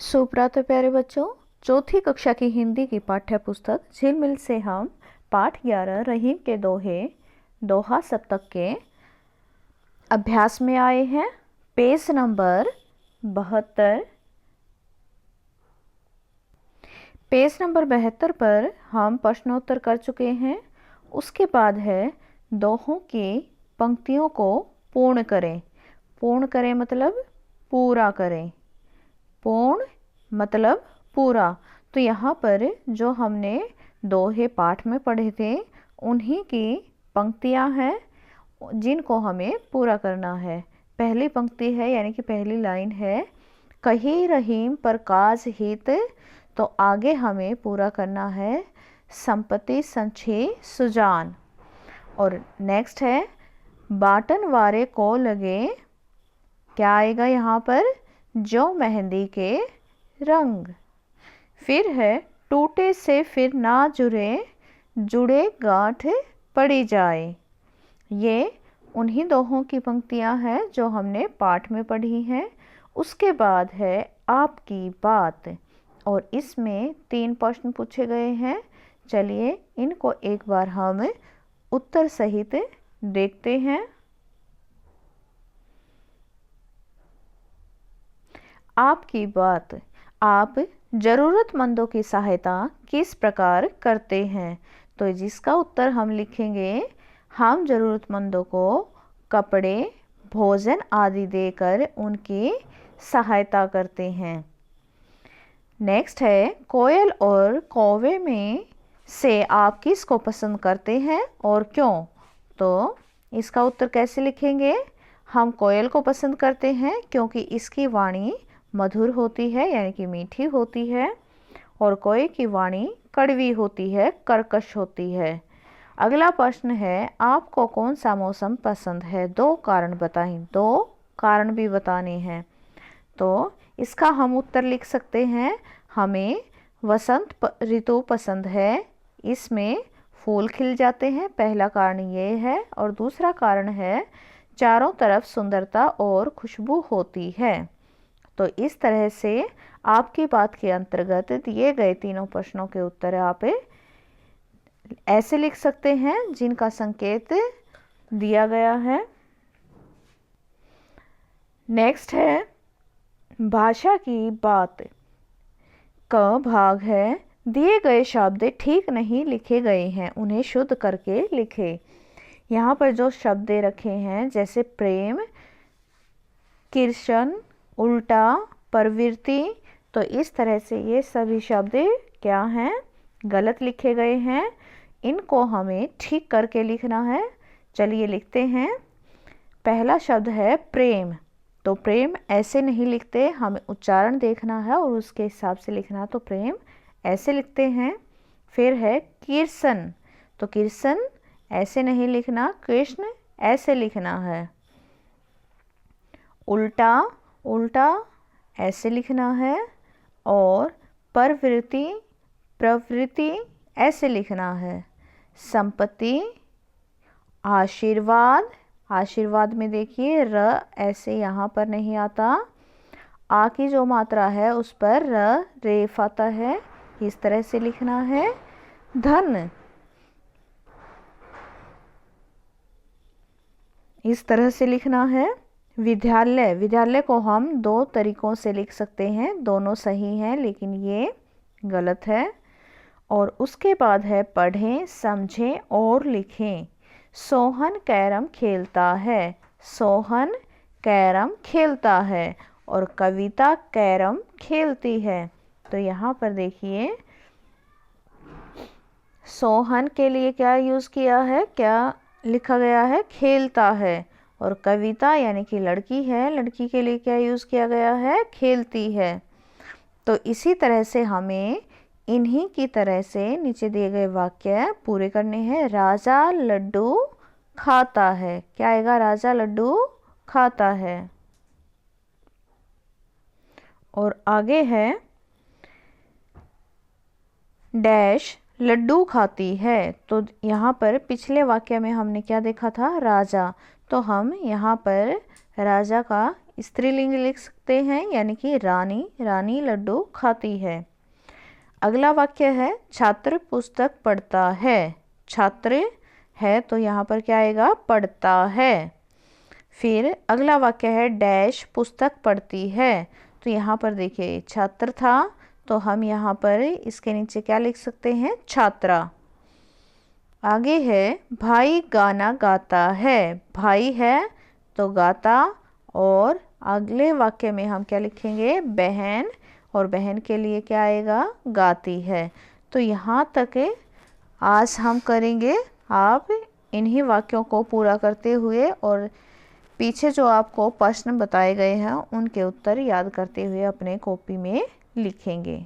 सुप्रभात प्यारे बच्चों, चौथी कक्षा की हिंदी की पाठ्य पुस्तक झिलमिल से हम पाठ 11 रहीम के दोहे दोहा सप्तक के अभ्यास में आए हैं। Page number 72। पेज नंबर 72 पर हम प्रश्नोत्तर कर चुके हैं। उसके बाद है दोहों की पंक्तियों को पूर्ण करें। पूर्ण करें मतलब पूरा करें। पूर्ण मतलब पूरा। तो यहाँ पर जो हमने दोहे पाठ में पढ़े थे उन्हीं की पंक्तियाँ हैं जिनको हमें पूरा करना है। पहली पंक्ति है यानी कि पहली लाइन है, कही रहीम पर काज हित। तो आगे हमें पूरा करना है, संपत्ति संछे सुजान। और नेक्स्ट है, बाटन वारे को लगे। क्या आएगा यहाँ पर? जो मेहंदी के रंग। फिर है, टूटे से फिर ना जुड़े, जुड़े गांठ पड़ी जाए। ये उन्हीं दोहों की पंक्तियां हैं जो हमने पाठ में पढ़ी हैं। उसके बाद है आपकी बात, और इसमें 3 प्रश्न पूछे गए हैं। चलिए इनको एक बार हम उत्तर सहित देखते हैं। आपकी बात, आप ज़रूरतमंदों की सहायता किस प्रकार करते हैं? तो जिसका उत्तर हम लिखेंगे, हम ज़रूरतमंदों को कपड़े, भोजन आदि देकर उनकी सहायता करते हैं। नेक्स्ट है, कोयल और कौवे में से आप किसको पसंद करते हैं और क्यों? तो इसका उत्तर कैसे लिखेंगे? हम कोयल को पसंद करते हैं क्योंकि इसकी वाणी मधुर होती है यानी कि मीठी होती है, और कोयल की वाणी कड़वी होती है, कर्कश होती है। अगला प्रश्न है, आपको कौन सा मौसम पसंद है? 2 कारण बताएं। 2 कारण भी बताने हैं। तो इसका हम उत्तर लिख सकते हैं, हमें वसंत ऋतु पसंद है, इसमें फूल खिल जाते हैं। पहला कारण ये है। और दूसरा कारण है, चारों तरफ सुंदरता और खुशबू होती है। तो इस तरह से आपकी बात के अंतर्गत दिए गए तीनों प्रश्नों के उत्तर आप ऐसे लिख सकते हैं जिनका संकेत दिया गया है। नेक्स्ट है, भाषा की बात का भाग है, दिए गए शब्द ठीक नहीं लिखे गए हैं, उन्हें शुद्ध करके लिखे। यहाँ पर जो शब्द रखे हैं जैसे प्रेम, कीर्षण, उल्टा, प्रवृत्ति, तो इस तरह से ये सभी शब्द क्या हैं? गलत लिखे गए हैं। इनको हमें ठीक करके लिखना है। चलिए लिखते हैं। पहला शब्द है प्रेम। तो प्रेम ऐसे नहीं लिखते, हमें उच्चारण देखना है और उसके हिसाब से लिखना है। तो प्रेम ऐसे लिखते हैं। फिर है कीर्षण। तो कीर्षण ऐसे नहीं लिखना, कृष्ण ऐसे लिखना है। उल्टा, उल्टा ऐसे लिखना है। और प्रवृत्ति, प्रवृत्ति ऐसे लिखना है। संपत्ति, आशीर्वाद, आशीर्वाद में देखिए र ऐसे यहाँ पर नहीं आता, आ की जो मात्रा है उस पर र रेफ आता है, इस तरह से लिखना है। धन इस तरह से लिखना है। विद्यालय, विद्यालय को हम 2 तरीकों से लिख सकते हैं, दोनों सही हैं लेकिन ये गलत है। और उसके बाद है पढ़ें, समझें और लिखें। सोहन कैरम खेलता है। सोहन कैरम खेलता है और कविता कैरम खेलती है। तो यहाँ पर देखिए, सोहन के लिए क्या यूज़ किया है, क्या लिखा गया है? खेलता है। और कविता यानी कि लड़की है, लड़की के लिए क्या यूज़ किया गया है? खेलती है। तो इसी तरह से हमें इन्हीं की तरह से नीचे दिए गए वाक्य पूरे करने हैं। राजा लड्डू खाता है। क्या आएगा? राजा लड्डू खाता है। और आगे है डैश लड्डू खाती है। तो यहाँ पर पिछले वाक्य में हमने क्या देखा था? राजा। तो हम यहाँ पर राजा का स्त्रीलिंग लिख सकते हैं, यानी कि रानी, रानी लड्डू खाती है। अगला वाक्य है छात्र पुस्तक पढ़ता है। छात्र है तो यहाँ पर क्या आएगा, पढ़ता है। फिर अगला वाक्य है डैश पुस्तक पढ़ती है। तो यहाँ पर देखिए छात्र था तो हम यहाँ पर इसके नीचे क्या लिख सकते हैं, छात्रा। आगे है भाई गाना गाता है। भाई है तो गाता, और अगले वाक्य में हम क्या लिखेंगे, बहन, और बहन के लिए क्या आएगा, गाती है। तो यहाँ तक आज हम करेंगे। आप इन्हीं वाक्यों को पूरा करते हुए और पीछे जो आपको प्रश्न बताए गए हैं उनके उत्तर याद करते हुए अपने कॉपी में लिखेंगे।